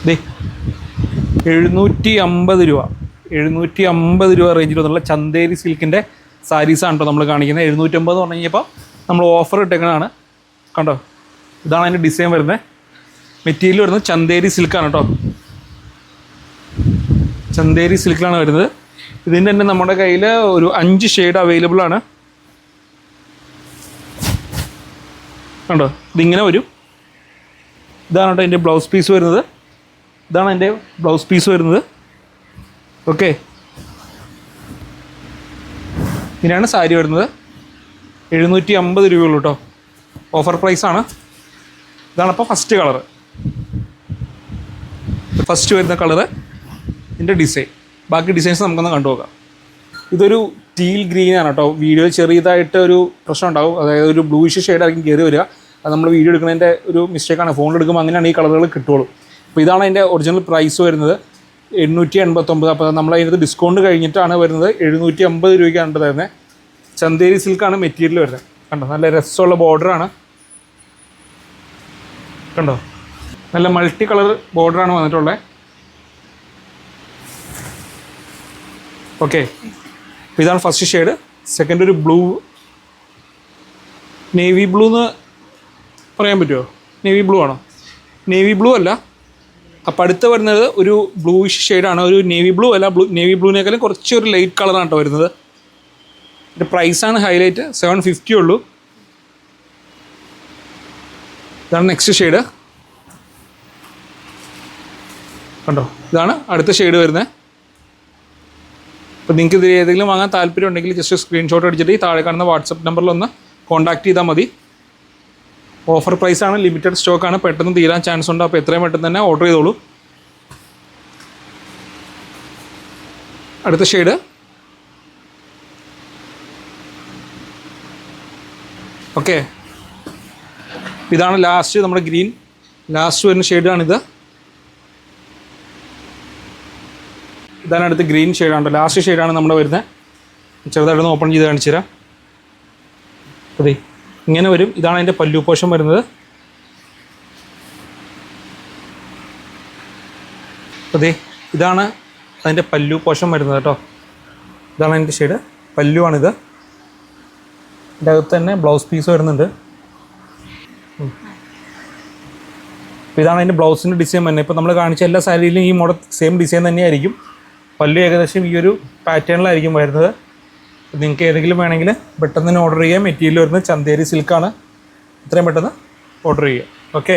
ദേ 750 രൂപ 750 രൂപ റേഞ്ചിൽ വന്നുള്ള ചന്തേരി സിൽക്കിൻ്റെ സാരീസാണ് കേട്ടോ നമ്മൾ കാണിക്കുന്നത്. 750 എന്ന് പറഞ്ഞു കഴിഞ്ഞപ്പോൾ നമ്മൾ ഓഫർ ഇട്ടേക്കുന്നതാണ്. കണ്ടോ, ഇതാണ് അതിൻ്റെ ഡിസൈൻ വരുന്നത്. മെറ്റീരിയൽ വരുന്നത് ചന്തേരി സിൽക്കാണ് കേട്ടോ. ചന്തേരി സിൽക്കിലാണ് വരുന്നത്. ഇതിൻ്റെ തന്നെ നമ്മുടെ കയ്യിൽ ഒരു 5 ഷെയ്ഡ് അവൈലബിൾ ആണ്. കണ്ടോ, ഇതിങ്ങനെ വരും. ഇതാണ് കേട്ടോ എൻ്റെ ബ്ലൗസ് പീസ് വരുന്നത്. ഇതാണ് എൻ്റെ ബ്ലൗസ് പീസ് വരുന്നത്. ഓക്കെ, ഇതിനാണ് സാരി വരുന്നത്. 750 രൂപയുള്ളൂ കേട്ടോ. ഓഫർ പ്രൈസാണ്. ഇതാണപ്പോൾ ഫസ്റ്റ് കളറ്, ഫസ്റ്റ് വരുന്ന കളറ്, ഇതിൻ്റെ ഡിസൈൻ. ബാക്കി ഡിസൈൻസ് നമുക്കൊന്ന് കണ്ടു നോക്കാം. ഇതൊരു ടീൽ ഗ്രീനാണ് കേട്ടോ. വീഡിയോ ചെറിയതായിട്ട് ഒരു പ്രശ്നം ഉണ്ടാവും, അതായത് ഒരു ബ്ലൂയിഷ് ഷെയ്ഡായിരിക്കും കയറി വരിക. അത് നമ്മൾ വീഡിയോ എടുക്കുന്നതിൻ്റെ ഒരു മിസ്റ്റേക്കാണ്. ഫോണിൽ എടുക്കുമ്പോൾ അങ്ങനെയാണ് ഈ കളറുകൾ കിട്ടുള്ളൂ. അപ്പോൾ ഇതാണ് അതിൻ്റെ ഒറിജിനൽ പ്രൈസ് വരുന്നത്, 889. അപ്പോൾ നമ്മൾ അതിനകത്ത് ഡിസ്കൗണ്ട് കഴിഞ്ഞിട്ടാണ് വരുന്നത്. 750 രൂപയ്ക്കാണ് തരുന്നത്. ചന്തേരി സിൽക്കാണ് മെറ്റീരിയൽ വരുന്നത്. കണ്ടോ, നല്ല രസമുള്ള ബോർഡറാണ്. കണ്ടോ, നല്ല മൾട്ടി കളർ ബോർഡറാണ് വന്നിട്ടുള്ളത്. ഓക്കെ, ഇതാണ് ഫസ്റ്റ് ഷെയ്ഡ്. സെക്കൻഡ് ഒരു ബ്ലൂ, നേവി ബ്ലൂ എന്ന് പറയാൻ പറ്റുമോ? നേവി ബ്ലൂ ആണോ? നേവി ബ്ലൂ അല്ല. അപ്പോൾ അടുത്ത് വരുന്നത് ഒരു ബ്ലൂയിഷ് ഷെയ്ഡാണ്. ഒരു നേവി ബ്ലൂ അല്ല, നേവി ബ്ലൂവിനേക്കാളും കുറച്ചൊരു ലൈറ്റ് കളറാണ് കേട്ടോ വരുന്നത്. ഇതിൻ്റെ പ്രൈസാണ് ഹൈലൈറ്റ്, 750 ഉള്ളൂ. ഇതാണ് നെക്സ്റ്റ് ഷെയ്ഡ്. കണ്ടോ, ഇതാണ് അടുത്ത ഷെയ്ഡ് വരുന്നത്. അപ്പോൾ നിങ്ങൾക്ക് ഇത് ഏതെങ്കിലും വാങ്ങാൻ താല്പര്യം ഉണ്ടെങ്കിൽ ജസ്റ്റ് സ്ക്രീൻഷോട്ട് അടിച്ചിട്ട് ഈ താഴെ കാണുന്ന വാട്സപ്പ് നമ്പറിലൊന്ന് കോൺടാക്ട് ചെയ്താൽ മതി. ഓഫർ പ്രൈസാണ്, ലിമിറ്റഡ് സ്റ്റോക്കാണ്, പെട്ടെന്ന് തീരാൻ ചാൻസ് ഉണ്ട്. അപ്പോൾ എത്രയും പെട്ടെന്ന് തന്നെ ഓർഡർ ചെയ്തോളൂ. അടുത്ത ഷെയ്ഡ്. ഓക്കെ, ഇതാണ് ലാസ്റ്റ് നമ്മുടെ ഗ്രീൻ, ലാസ്റ്റ് വരുന്ന ഷെയ്ഡാണിത്. ഇതാണ് അടുത്ത് ഗ്രീൻ ഷെയ്ഡാണ്, ലാസ്റ്റ് ഷെയ്ഡാണ് നമ്മുടെ വരുന്നത്. ചെറുതായിട്ടൊന്ന് ഓപ്പൺ ചെയ്ത് കാണിച്ചു തരാം. അതെ, ഇങ്ങനെ വരും. ഇതാണ് അതിൻ്റെ പല്ലു പോഷൻ വരുന്നത്. അതെ, ഇതാണ് അതിൻ്റെ പല്ലു പോഷൻ വരുന്നത് കേട്ടോ. ഇതാണ് അതിൻ്റെ ഷെയ്ഡ്, പല്ലുവാണിത്. ഇതിൻ്റെ അകത്ത് തന്നെ ബ്ലൗസ് പീസ് വരുന്നുണ്ട്. ഇതാണ് അതിൻ്റെ ബ്ലൗസിൻ്റെ ഡിസൈൻ തന്നെ. ഇപ്പോൾ നമ്മൾ കാണിച്ച എല്ലാ സാരിയിലും ഈ മോഡൽ സെയിം ഡിസൈൻ തന്നെയായിരിക്കും. പല്ലു ഏകദേശം ഈ ഒരു പാറ്റേണിലായിരിക്കും വരുന്നത്. നിങ്ങൾക്ക് ഏതെങ്കിലും വേണമെങ്കിൽ പെട്ടെന്ന് തന്നെ ഓർഡർ ചെയ്യാം. മെറ്റീരിയൽ വരുന്നത് ചന്തേരി സിൽക്കാണ്. എത്രയും പെട്ടെന്ന് ഓർഡർ ചെയ്യുക. ഓക്കെ.